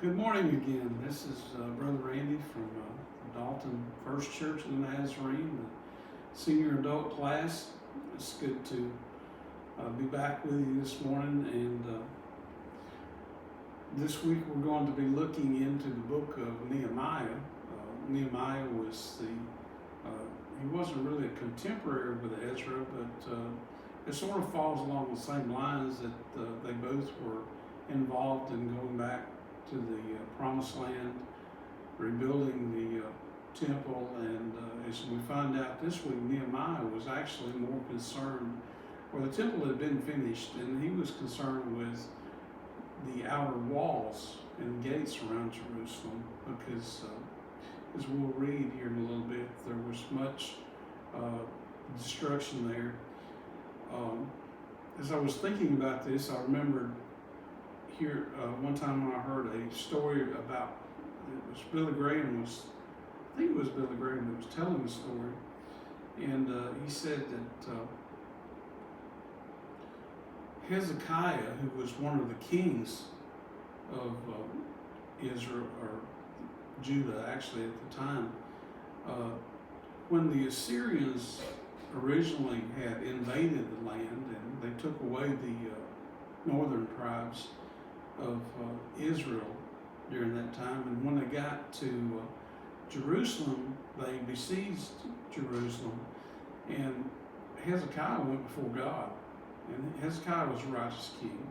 Good morning again. This is Brother Randy from the Dalton First Church of the Nazarene, the senior adult class. It's good to be back with you this morning. And this week we're going to be looking into the book of Nehemiah. Nehemiah was he wasn't really a contemporary with Ezra, but it sort of falls along the same lines that they both were involved in going back to the Promised Land, rebuilding the temple, and as we find out this week, Nehemiah was actually more concerned, or the temple had been finished, and he was concerned with the outer walls and gates around Jerusalem, because as we'll read here in a little bit, there was much destruction there. As I was thinking about this, I remembered here one time when I heard a story about, it was Billy Graham I think it was Billy Graham that was telling the story, and he said that Hezekiah, who was one of the kings of Israel, or Judah actually at the time, when the Assyrians originally had invaded the land and they took away the northern tribes of Israel during that time, and when they got to Jerusalem, they besieged Jerusalem, and Hezekiah went before God, and Hezekiah was a righteous king,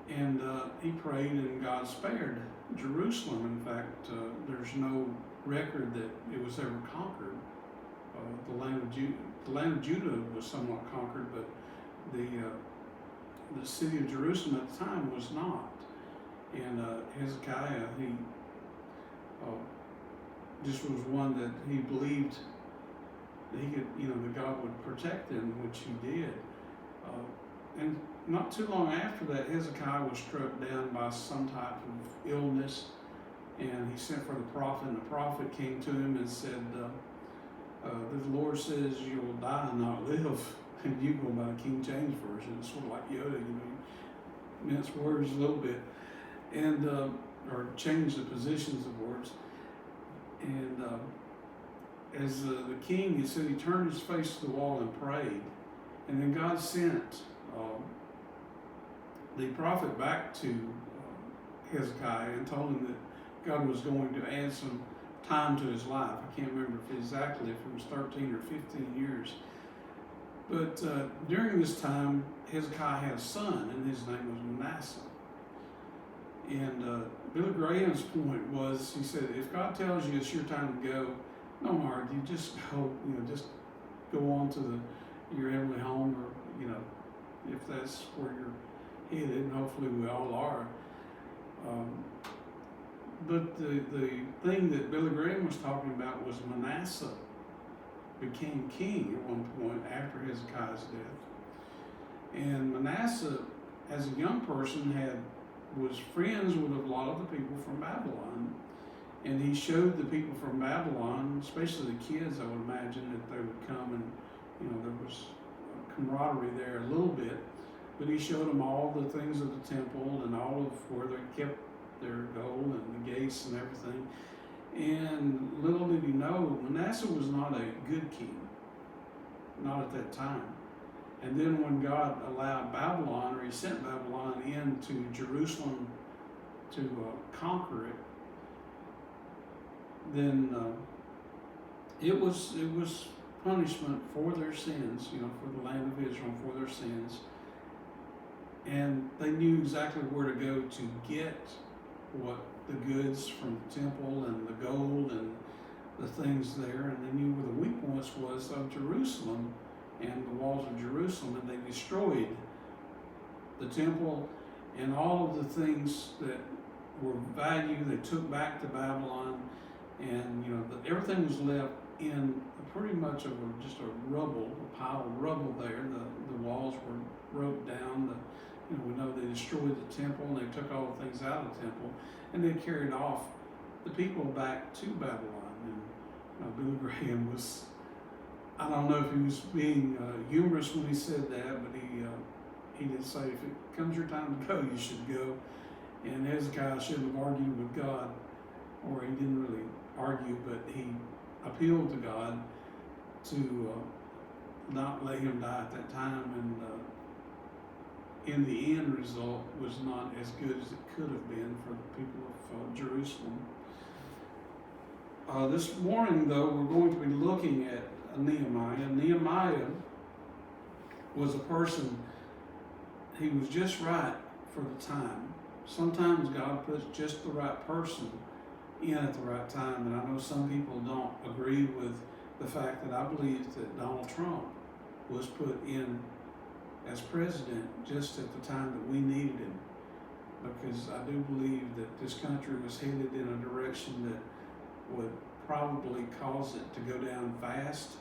and he prayed, and God spared Jerusalem. In fact, there's no record that it was ever conquered. The land of Judah was somewhat conquered, but the city of Jerusalem at the time was not. And Hezekiah, he just was one that he believed that he could, that God would protect them, which he did. And not too long after that, Hezekiah was struck down by some type of illness, and he sent for the prophet, and the prophet came to him and said, the Lord says you will die and not live. And you go by the King James Version. It's sort of like Yoda, mince words a little bit, and or change the positions of words. And as the king, he said, he turned his face to the wall and prayed, and then God sent the prophet back to Hezekiah and told him that God was going to add some time to his life. I can't remember exactly if it was 13 or 15 years. But during this time, Hezekiah had a son, and his name was Manasseh. And Billy Graham's point was, he said, if God tells you it's your time to go, no hard, you just go, just go on to your heavenly home, or, if that's where you're headed, and hopefully we all are. But the thing that Billy Graham was talking about was Manasseh became king at one point after Hezekiah's death. And Manasseh, as a young person, was friends with a lot of the people from Babylon. And he showed the people from Babylon, especially the kids, I would imagine, that they would come, and there was camaraderie there a little bit. But he showed them all the things of the temple and all of where they kept their gold and the gates and everything. And little did he know, Manasseh was not a good king, not at that time. And then when God allowed Babylon, or he sent Babylon into Jerusalem to conquer it, then it was punishment for their sins, for the land of Israel, for their sins. And they knew exactly where to go to get what the goods from the temple and the gold and the things there, and they knew where the weakness was of Jerusalem and the walls of Jerusalem, and they destroyed the temple and all of the things that were valued. They took back to Babylon, and everything was left in pretty much of just a pile of rubble there. The walls were broke down. We know they destroyed the temple, and they took all the things out of the temple, and they carried off the people back to Babylon. And Billy Graham was, I don't know if he was being humorous when he said that, but he did say, if it comes your time to go, you should go. And Hezekiah shouldn't have argued with God, or he didn't really argue, but he appealed to God to not let him die at that time, and in the end result was not as good as it could have been for the people of Jerusalem. This morning, though, we're going to be looking at Nehemiah. Nehemiah was a person, he was just right for the time. Sometimes God puts just the right person in at the right time, and I know some people don't agree with the fact that I believe that Donald Trump was put in as president just at the time that we needed him, because I do believe that this country was headed in a direction that would probably cause it to go down fast,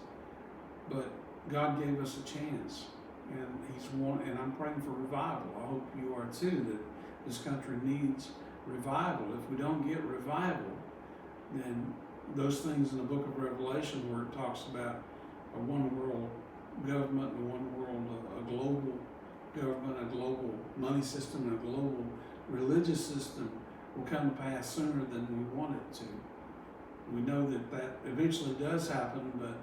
but God gave us a chance, and I'm praying for revival. I hope you are too, that this country needs revival. If we don't get revival, then those things in the book of Revelation where it talks about a one world government, a one world, a global government, a global money system, and a global religious system will come to pass sooner than we want it to. We know that that eventually does happen, but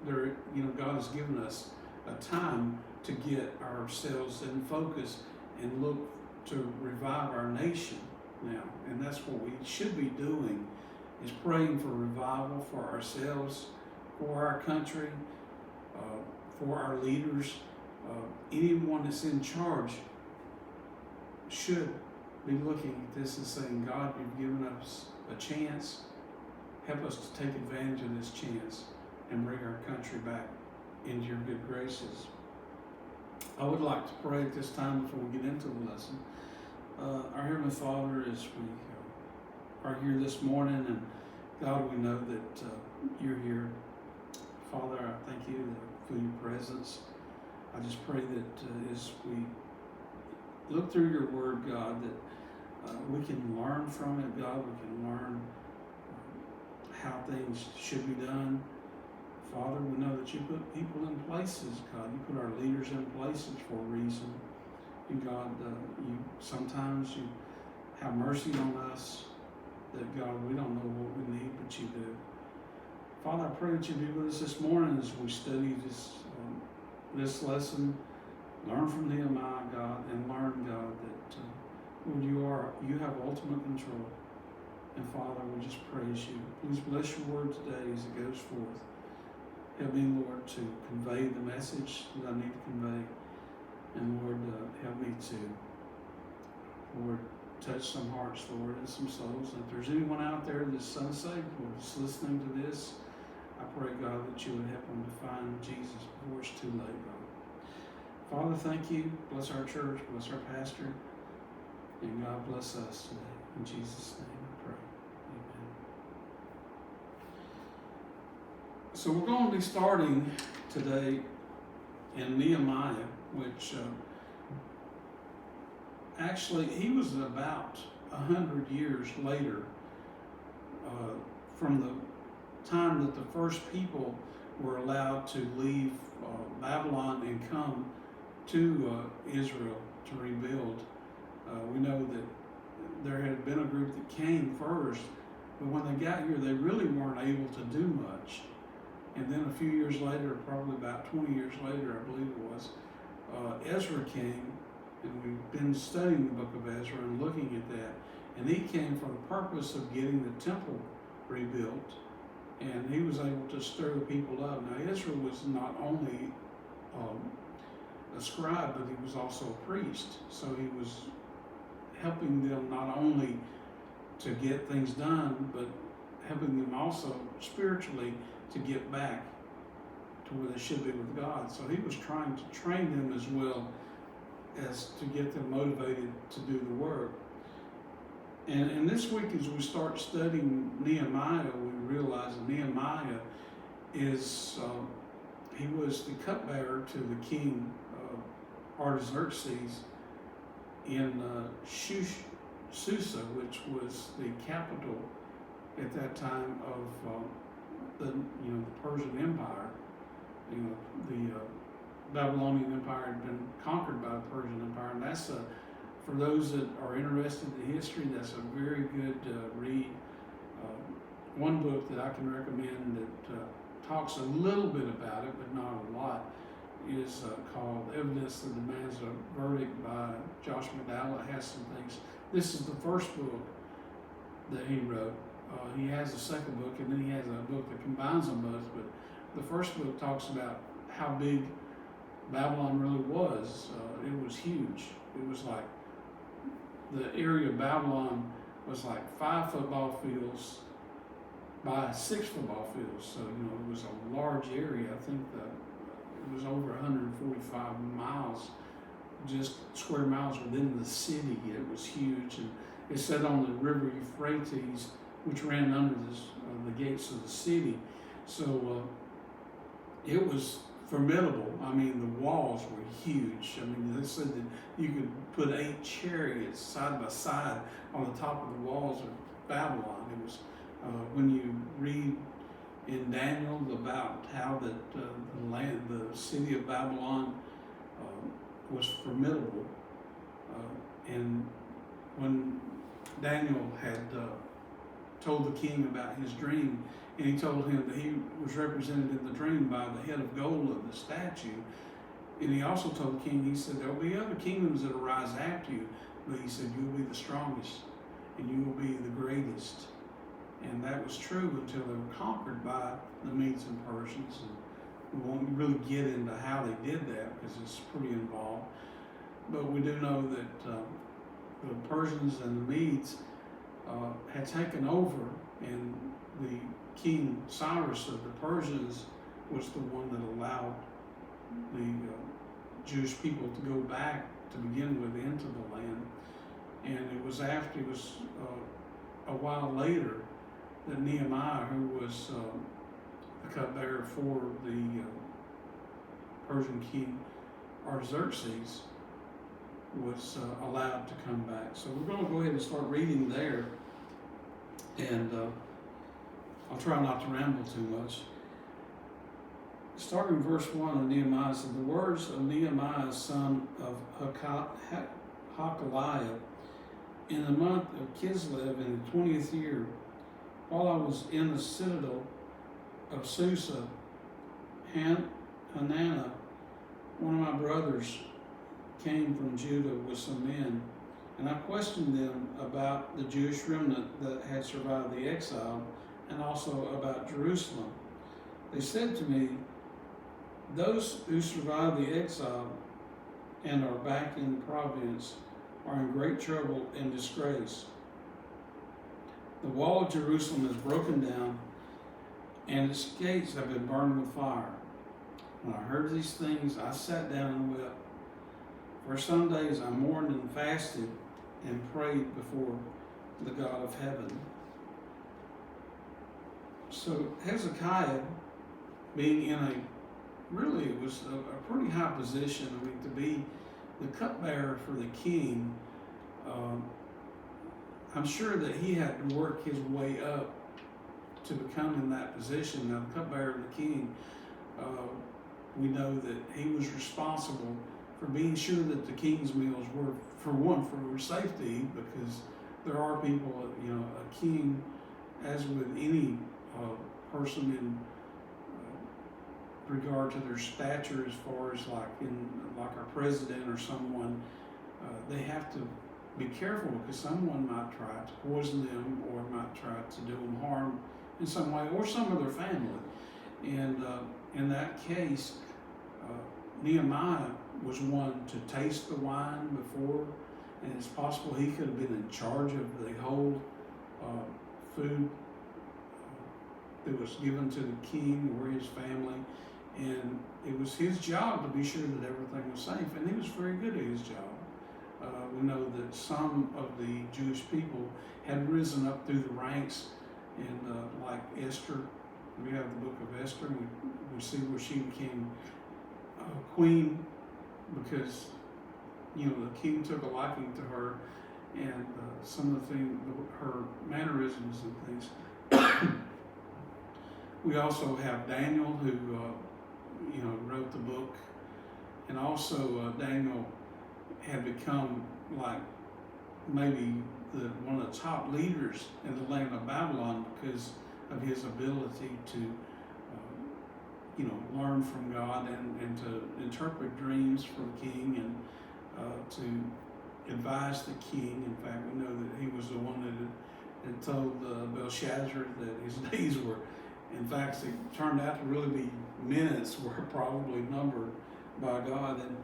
there, God has given us a time to get ourselves in focus and look to revive our nation now. And that's what we should be doing, is praying for revival for ourselves, for our country, for our leaders. Anyone that's in charge should be looking at this and saying, God, you've given us a chance. Help us to take advantage of this chance and bring our country back into your good graces. I would like to pray at this time before we get into the lesson. Our Heavenly Father, as we are here this morning, and God, we know that you're here. Father, I thank you for your presence. I just pray that as we look through your word, God, that we can learn from it, God. We can learn how things should be done. Father, we know that you put people in places, God. You put our leaders in places for a reason. And God, sometimes you have mercy on us, that God, we don't know what we need, but you do. Father, I pray that you be with us this morning as we study this lesson, learn from Nehemiah, God, and learn, God, that when you have ultimate control. And Father, we just praise you. Please bless your word today as it goes forth. Help me, Lord, to convey the message that I need to convey. And Lord, help me to, Lord, touch some hearts, Lord, and some souls. And if there's anyone out there that's unsaved, Lord, that's listening to this, I pray, God, that you would help them to find Jesus before it's too late, God. Father, thank you. Bless our church. Bless our pastor. And God bless us today. In Jesus' name I pray. Amen. So we're going to be starting today in Nehemiah, which actually he was about 100 years later from the time that the first people were allowed to leave Babylon and come to Israel to rebuild. We know that there had been a group that came first, but when they got here, they really weren't able to do much. And then a few years later, probably about 20 years later, I believe it was, Ezra came, and we've been studying the book of Ezra and looking at that. And he came for the purpose of getting the temple rebuilt, and he was able to stir the people up. Now, Ezra was not only a scribe, but he was also a priest. So he was helping them not only to get things done, but helping them also spiritually to get back to where they should be with God. So he was trying to train them as well as to get them motivated to do the work. And this week, as we start studying Nehemiah, we realize that Nehemiah is, he was the cupbearer to the king Artaxerxes in Susa, which was the capital at that time of the Persian Empire. The Babylonian Empire had been conquered by the Persian Empire, and that's for those that are interested in history, that's a very good read. One book that I can recommend that talks a little bit about it, but not a lot, is called Evidence That Demands a Verdict by Josh McDowell. It has some things. This is the first book that he wrote. He has a second book, and then he has a book that combines them both. But the first book talks about how big Babylon really was. It was huge. It was like, the area of Babylon was like 5 football fields by 6 football fields. So, it was a large area. I think it was over 145 miles, just square miles within the city. It was huge. And it sat on the river Euphrates, which ran under the gates of the city. So it was formidable. I mean, the walls were huge. I mean, they said that you could put 8 chariots side by side on the top of the walls of Babylon. It was, when you read in Daniel about how that the city of Babylon was formidable, and when Daniel had told the king about his dream, and he told him that he was represented in the dream by the head of gold of the statue. And he also told the king, he said, there'll be other kingdoms that arise after you, but he said, you'll be the strongest, and you will be the greatest. And that was true until they were conquered by the Medes and Persians. And we won't really get into how they did that because it's pretty involved. But we do know that the Persians and the Medes had taken over, and the King Cyrus of the Persians was the one that allowed the Jewish people to go back to begin with into the land. And it was after, a while later, that Nehemiah, who was the cupbearer for the Persian king Artaxerxes, was allowed to come back. So we're going to go ahead and start reading there. And I'll try not to ramble too much. Starting verse 1 of Nehemiah, said, the words of Nehemiah, son of Hakaliah, in the month of Kislev, in the 20th year, while I was in the citadel of Susa, Hananiah, one of my brothers, came from Judah with some men, and I questioned them about the Jewish remnant that had survived the exile, and also about Jerusalem. They said to me, those who survived the exile and are back in the province are in great trouble and disgrace. The wall of Jerusalem is broken down, and its gates have been burned with fire. When I heard these things, I sat down and wept. For some days I mourned and fasted and prayed before the God of heaven. So Hezekiah, being in it was a pretty high position. I mean, to be the cupbearer for the king, I'm sure that he had to work his way up to become in that position. Now, the cupbearer of the king, we know that he was responsible for being sure that the king's meals were, for safety, because there are people, a king, as with any person in regard to their stature, as far as like our president or someone, they have to be careful, because someone might try to poison them or might try to do them harm in some way, or some of their family. And in that case, Nehemiah was one to taste the wine before, and it's possible he could have been in charge of the whole food that was given to the king or his family. And it was his job to be sure that everything was safe, and he was very good at his job. We know that some of the Jewish people had risen up through the ranks, and like Esther, we have the book of Esther, and we see where she became queen because, the king took a liking to her, and some of the things, her mannerisms and things. We also have Daniel, who wrote the book, and also Daniel had become like maybe one of the top leaders in the land of Babylon because of his ability to, learn from God and to interpret dreams for the king and to advise the king. In fact, we know that he was the one that had told Belshazzar that his days were, in fact, it turned out to really be minutes were probably numbered by God. And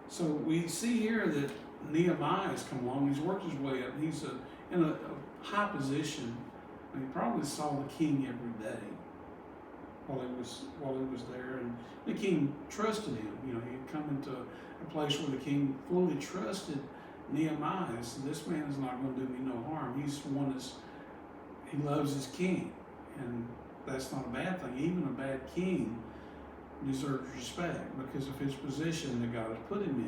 so we see here that Nehemiah has come along. He's worked his way up. He's in a high position. And he probably saw the king every day while he was there, and the king trusted him. He had come into a place where the king fully trusted Nehemiah. So this man is not going to do me no harm. He's one he loves his king, and that's not a bad thing. Even a bad king deserves respect because of his position that God has put him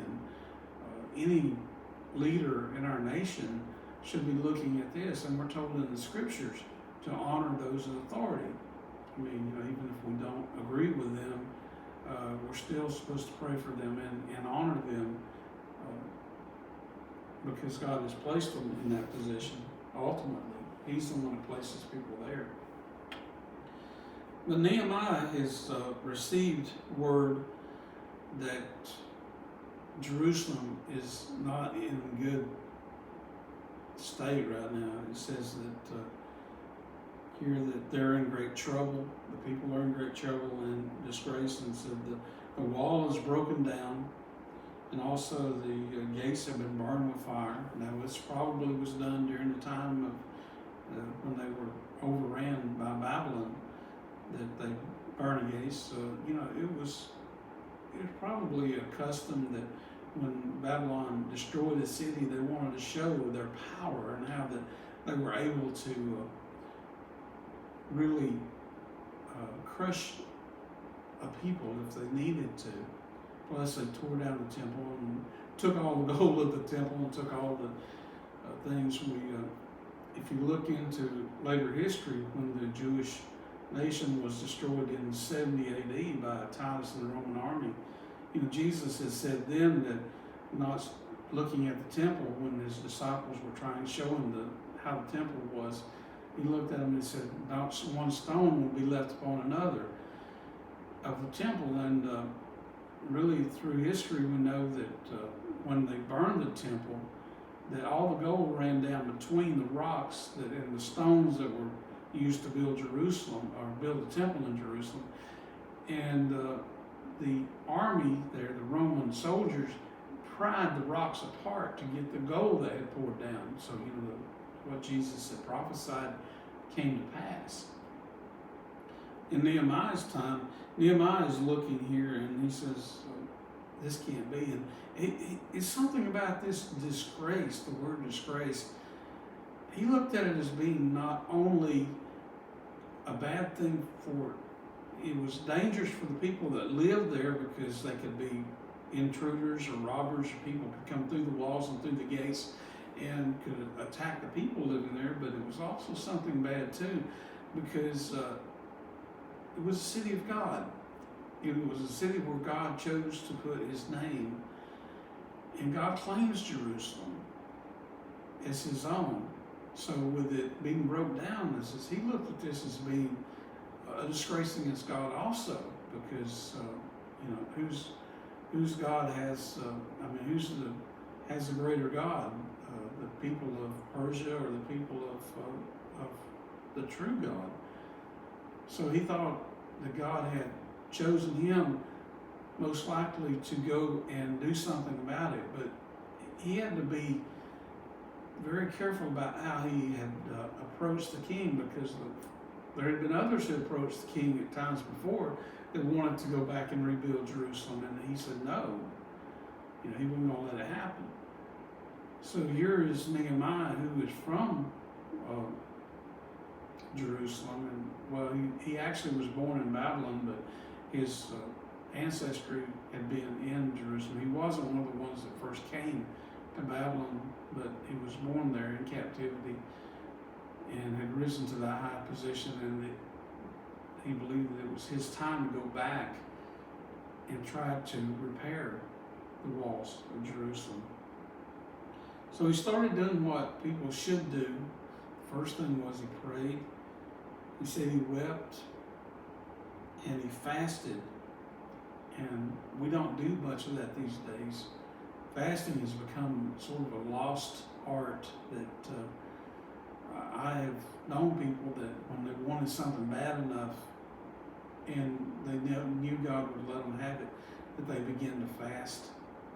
in. Any leader in our nation should be looking at this, and we're told in the scriptures to honor those in authority. I mean, even if we don't agree with them, we're still supposed to pray for them and honor them because God has placed them in that position. Ultimately, He's the one who places people there. But Nehemiah has received word that Jerusalem is not in good state right now. It says that here that they're in great trouble. The people are in great trouble and disgrace, and said the wall is broken down, and also the gates have been burned with fire. Now, this probably was done during the time of when they were overran by Babylon, that they burned the gates. So, it was probably a custom that when Babylon destroyed the city, they wanted to show their power and how that they were able to really crush a people if they needed to. Plus, they tore down the temple and took all the gold of the temple and took all the things. If you look into later history, when the Jewish nation was destroyed in 70 AD by Titus and the Roman army, Jesus has said then that not looking at the temple when his disciples were trying to show him how the temple was, he looked at them and said, not one stone will be left upon another of the temple. And really through history we know that when they burned the temple, that all the gold ran down between the rocks and the stones that were used to build Jerusalem, or build the temple in Jerusalem. And the army there, the Roman soldiers, pried the rocks apart to get the gold that had poured down. So, what Jesus had prophesied came to pass. In Nehemiah's time, Nehemiah is looking here and he says, this can't be. And it's something about this disgrace, the word disgrace. He looked at it as being not only a bad thing it was dangerous for the people that lived there because they could be intruders or robbers, or people could come through the walls and through the gates and could attack the people living there, but it was also something bad too because it was a city of God. It was a city where God chose to put His name, and God claims Jerusalem as His own. So with it being broke down, he looked at this as being a disgrace against God also, because whose God has? Who's has a greater God? The people of Persia or the people of the true God? So he thought that God had chosen him most likely to go and do something about it, but he had to be very careful about how he had approached the king, because there had been others who approached the king at times before that wanted to go back and rebuild Jerusalem, and he said no. He wasn't going to let it happen. So here is Nehemiah, who is from Jerusalem, and he actually was born in Babylon, but his ancestry had been in Jerusalem. He wasn't one of the ones that first came to Babylon, but he was born there in captivity and had risen to that high position, and he believed that it was his time to go back and try to repair the walls of Jerusalem. So he started doing what people should do. First thing was he prayed. He said he wept and he fasted. And we don't do much of that these days. Fasting has become sort of a lost art that I have known people that when they wanted something bad enough and they knew God would let them have it, that they begin to fast.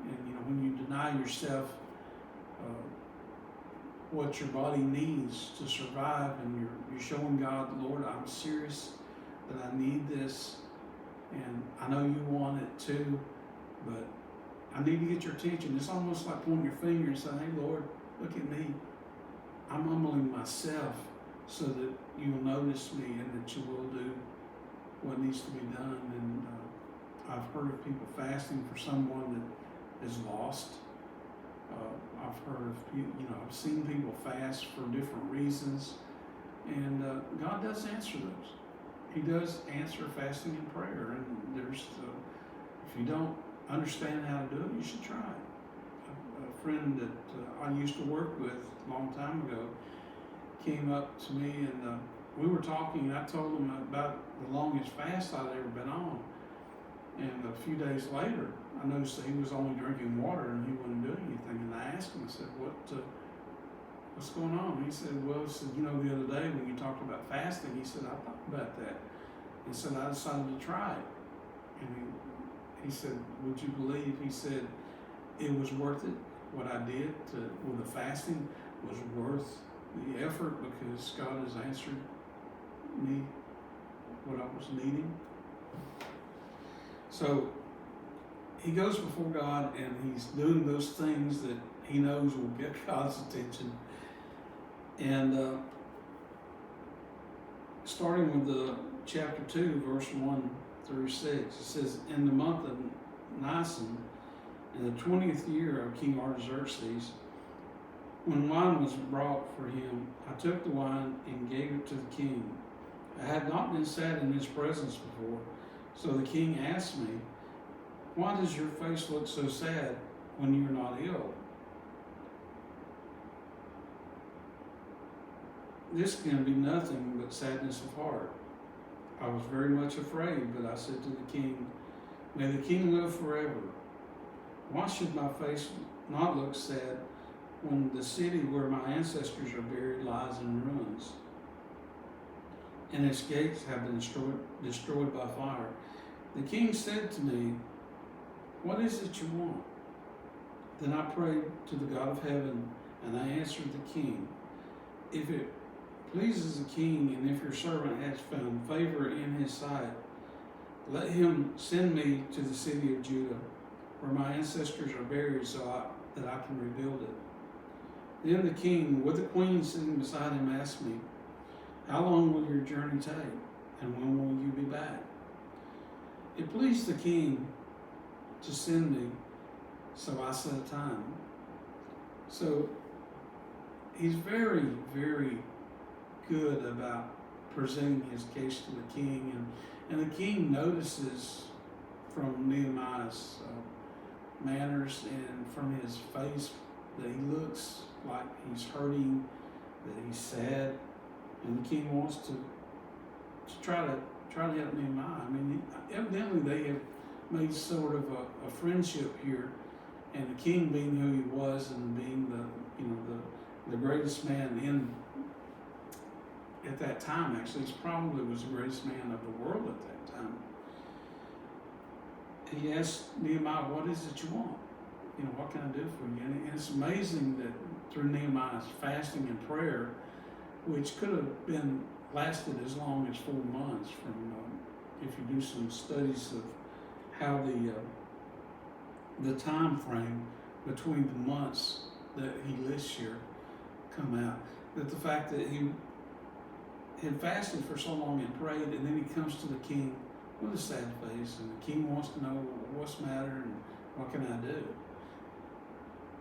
And when you deny yourself what your body needs to survive, and you're showing God, Lord, I'm serious that I need this, and I know you want it too, but I need to get your attention. It's almost like pointing your finger and saying, hey, Lord, look at me. I'm humbling myself so that you'll notice me and that you will do what needs to be done. And I've heard of people fasting for someone that is lost. I've heard of, I've seen people fast for different reasons, and God does answer those. He does answer fasting and prayer, and there's, if you don't understand how to do it, you should try it. A friend that I used to work with a long time ago came up to me, and we were talking, and I told him about the longest fast I'd ever been on. And a few days later, I noticed that he was only drinking water and he wasn't doing anything. And I asked him, I said, what's going on? And he said, well, the other day when you talked about fasting, he said, I thought about that. And so I decided to try it. And he said, would you believe? He said, it was worth it. What I did with the fasting was worth the effort because God has answered me what I was needing. So he goes before God and he's doing those things that he knows will get God's attention. And starting with chapter 2, verse 1 through 6, it says, in the month of Nisan, in the 20th year of King Artaxerxes, when wine was brought for him, I took the wine and gave it to the king. I had not been sat in his presence before. So the king asked me, why does your face look so sad when you are not ill? This can be nothing but sadness of heart. I was very much afraid, but I said to the king, may the king live forever. Why should my face not look sad when the city where my ancestors are buried lies in ruins, and its gates have been destroyed by fire? The king said to me, what is it you want? Then I prayed to the God of heaven, and I answered the king, if it pleases the king, and if your servant has found favor in his sight, let him send me to the city of Judah, where my ancestors are buried, so that I can rebuild it. Then the king, with the queen sitting beside him, asked me, how long will your journey take, and when will you be back? It pleased the king to send me, so I set a time. So he's very, very good about presenting his case to the king, and the king notices from Nehemiah's manners and from his face that he looks like he's hurting, that he's sad, and the king wants to try to help Nehemiah. I mean, evidently they have made sort of a friendship here, and the king, being who he was and being the greatest man at that time, actually, he probably was the greatest man of the world at that time. He asked Nehemiah, what is it you want? What can I do for you? And it's amazing that through Nehemiah's fasting and prayer, which could have been lasted as long as 4 months, from if you do some studies of how the time frame between the months that he lists here come out, that the fact that he had fasted for so long and prayed, and then he comes to the king with a sad face, and the king wants to know what's the matter and what can I do.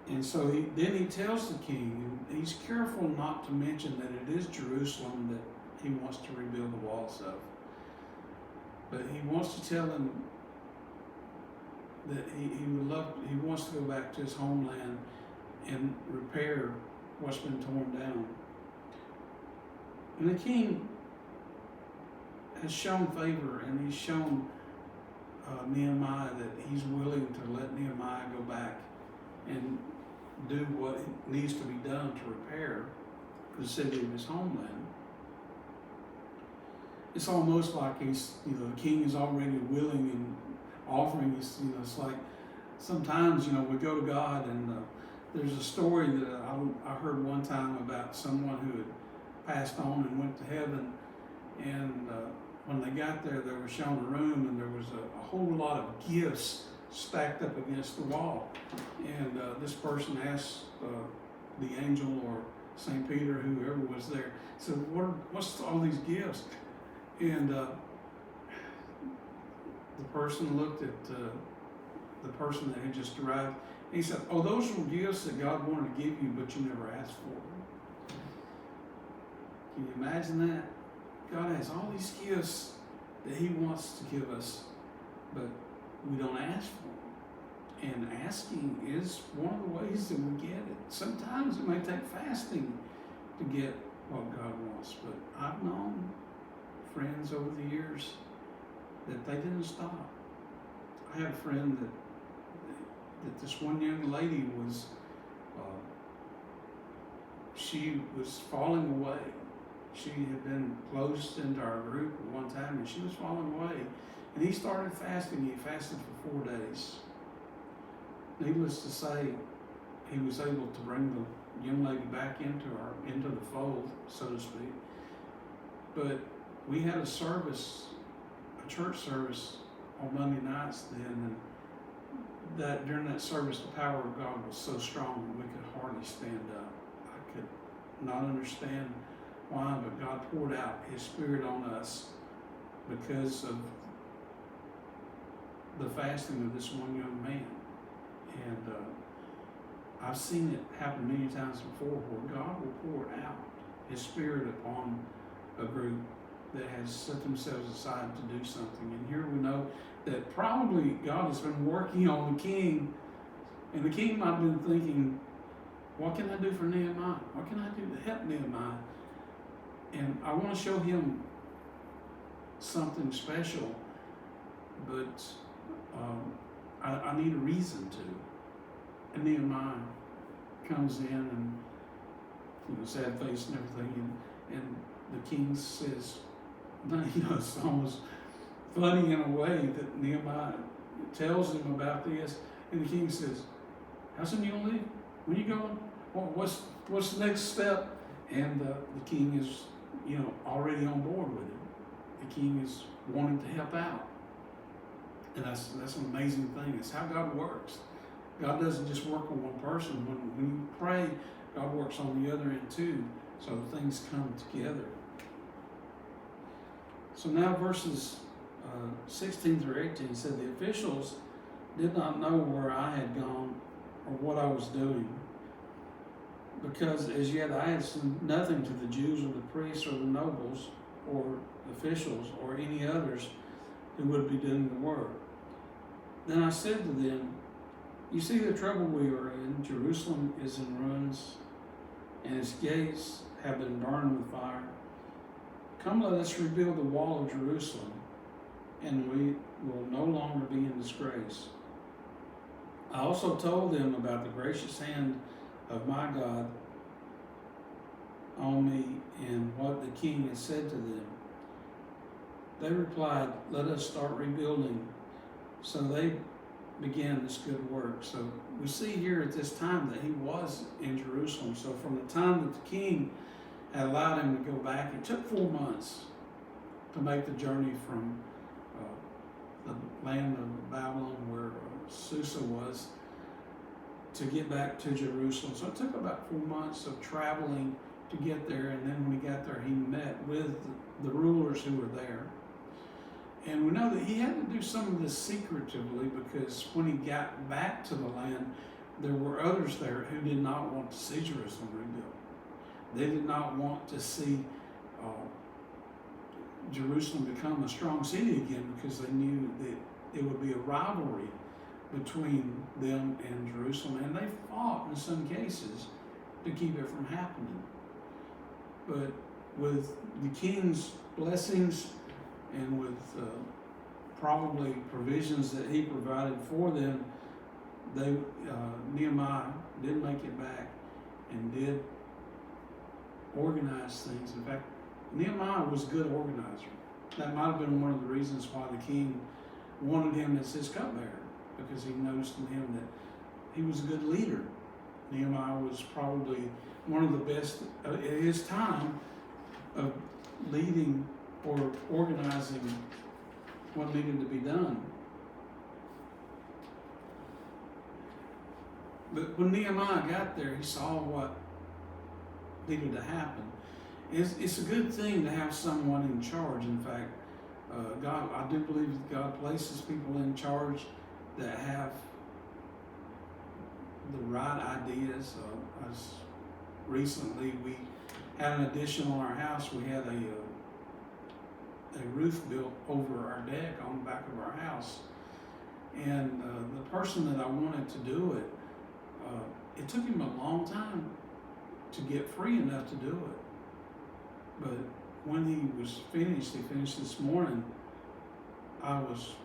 And so then he tells the king, and he's careful not to mention that it is Jerusalem that he wants to rebuild the walls of. But he wants to tell him that he wants to go back to his homeland and repair what's been torn down. And the king has shown favor, and he's shown Nehemiah that he's willing to let Nehemiah go back and do what needs to be done to repair the city of his homeland. It's almost like he's, the king is already willing and offering. It's like sometimes, we go to God, and there's a story that I heard one time about someone who had passed on and went to heaven, and when they got there, they were shown a room, and there was a whole lot of gifts stacked up against the wall. And this person asked the angel or St. Peter, whoever was there, said, what's all these gifts? And the person looked at the person that had just arrived, and he said, oh, those were gifts that God wanted to give you, but you never asked for them. Can you imagine that? God has all these gifts that he wants to give us, but we don't ask for them. And asking is one of the ways that we get it. Sometimes it may take fasting to get what God wants, but I've known friends over the years that they didn't stop. I had a friend that this one young lady was, she was falling away. She had been closed into our group at one time, and she was falling away. And he started fasting. He fasted for 4 days. Needless to say, he was able to bring the young lady back into the fold, so to speak. But we had a church service on Monday nights then, and that during that service, the power of God was so strong that we could hardly stand up. I could not understand why, but God poured out his Spirit on us because of the fasting of this one young man. And I've seen it happen many times before, where God will pour out his Spirit upon a group that has set themselves aside to do something. And here we know that probably God has been working on the king, and the king might have been thinking, what can I do for Nehemiah? What can I do to help Nehemiah? And I want to show him something special, but I need a reason to. And Nehemiah comes in, and sad face and everything, and the king says, it's almost funny in a way that Nehemiah tells him about this, and the king says, how soon you gonna leave? When you going? What's the next step? And the king is, already on board with it. The king is wanting to help out. And that's an amazing thing. It's how God works. God doesn't just work on one person. When you pray, God works on the other end too, so things come together. So now verses 16 through 18 said, the officials did not know where I had gone or what I was doing, because as yet I had seen nothing to the Jews or the priests or the nobles or officials or any others who would be doing the work. Then I said to them, you see the trouble we are in. Jerusalem is in ruins, and its gates have been burned with fire. Come, let us rebuild the wall of Jerusalem, and we will no longer be in disgrace. I also told them about the gracious hand of my God on me and what the king had said to them. They replied, let us start rebuilding. So they began this good work. So we see here at this time that he was in Jerusalem. So from the time that the king had allowed him to go back, it took 4 months to make the journey from the land of Babylon, where Susa was, to get back to Jerusalem. So it took about 4 months of traveling to get there, and then when he got there, he met with the rulers who were there. And we know that he had to do some of this secretively, because when he got back to the land, there were others there who did not want to see Jerusalem rebuilt. They did not want to see Jerusalem become a strong city again, because they knew that it would be a rivalry between them and Jerusalem, and they fought in some cases to keep it from happening. But with the king's blessings and with probably provisions that he provided for them, they Nehemiah did make it back and did organize things. In fact, Nehemiah was a good organizer. That might have been one of the reasons why the king wanted him as his cupbearer, because he noticed in him that he was a good leader. Nehemiah was probably one of the best at his time of leading or organizing what needed to be done. But when Nehemiah got there, he saw what needed to happen. It's a good thing to have someone in charge. In fact, I do believe that God places people in charge that have the right ideas. As recently, we had an addition on our house. We had a roof built over our deck on the back of our house, and the person that I wanted to do it, it took him a long time to get free enough to do it. But when he finished this morning, I was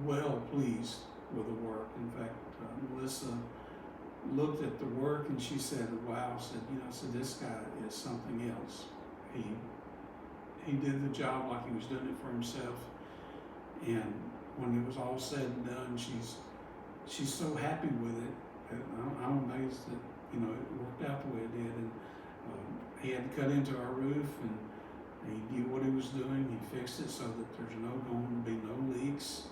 well pleased with the work. In fact, Melissa looked at the work and she said, wow, said this guy is something else. He did the job like he was doing it for himself. And when it was all said and done, she's so happy with it. I'm amazed that it worked out the way it did. And he had to cut into our roof, and he knew what he was doing. He fixed it so that there's going to be no leaks.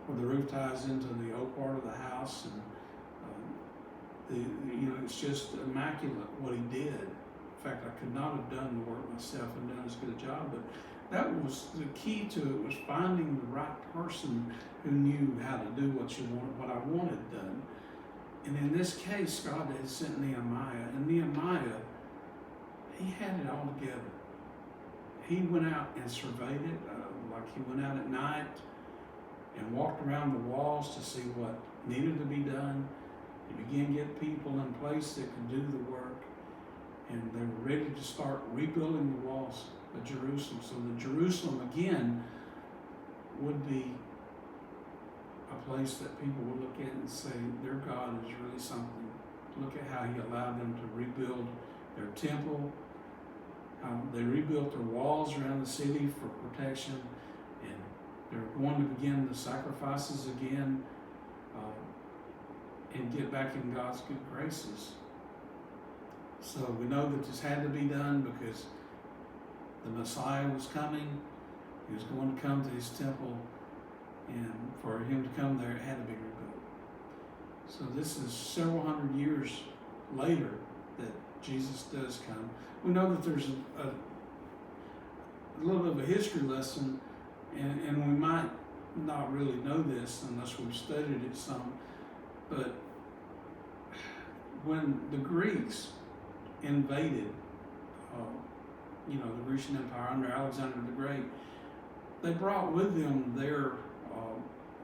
Where the roof ties into the old part of the house, and it's just immaculate what he did. In fact, I could not have done the work myself and done as good a job, but that was the key to it, was finding the right person who knew how to do what I wanted done. And in this case, God had sent Nehemiah, and Nehemiah, he had it all together. He went out and surveyed it, like he went out at night and walked around the walls to see what needed to be done. He began to get people in place that could do the work, and they were ready to start rebuilding the walls of Jerusalem. So that Jerusalem again would be a place that people would look at and say, their God is really something. Look at how he allowed them to rebuild their temple. They rebuilt their walls around the city for protection, and they're going to begin the sacrifices again and get back in God's good graces. So we know that this had to be done because the Messiah was coming. He was going to come to his temple, and for him to come there, it had to be rebuilt. So this is several hundred years later that Jesus does come. We know that there's a little bit of a history lesson, and we might not really know this unless we've studied it some, but when the Greeks invaded, the Grecian Empire under Alexander the Great, they brought with them their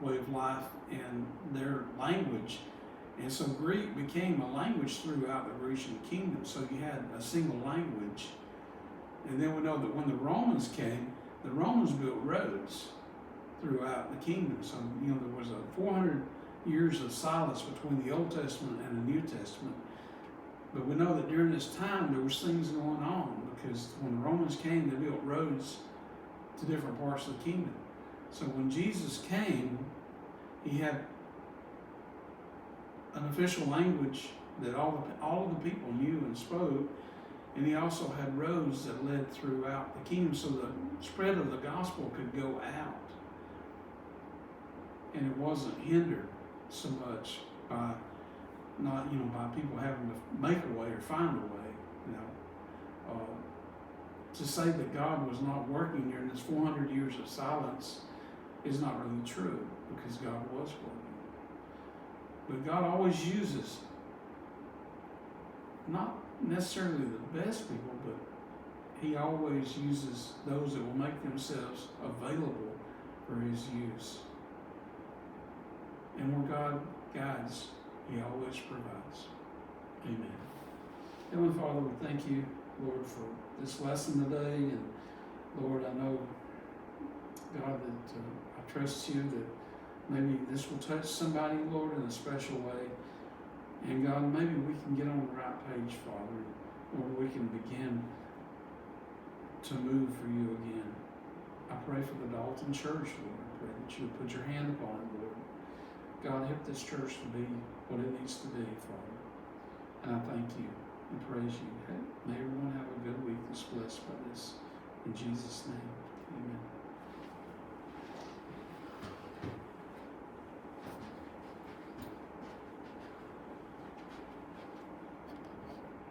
way of life and their language. And so Greek became a language throughout the Grecian kingdom. So you had a single language. And then we know that when the Romans came, the Romans built roads throughout the kingdom. So, there was a 400 years of silence between the Old Testament and the New Testament. But we know that during this time, there was things going on, because when the Romans came, they built roads to different parts of the kingdom. So when Jesus came, he had an official language that all of the people knew and spoke, and he also had roads that led throughout the kingdom, so the spread of the gospel could go out, and it wasn't hindered so much by by people having to make a way or find a way. To say that God was not working during this 400 years of silence is not really true, because God was working. But God always uses not necessarily the best people, but he always uses those that will make themselves available for his use. And where God guides, He always provides. Amen. Heavenly Father, we thank you, Lord, for this lesson today. And Lord, I know, God, that I trust you that maybe this will touch somebody, Lord, in a special way. And God, maybe we can get on the right page, Father, Lord, we can begin to move for you again. I pray for the Dalton Church, Lord. I pray that you would put your hand upon it, Lord. God, help this church to be what it needs to be, Father. And I thank you and praise you. May everyone have a good week that's blessed by this. In Jesus' name, amen.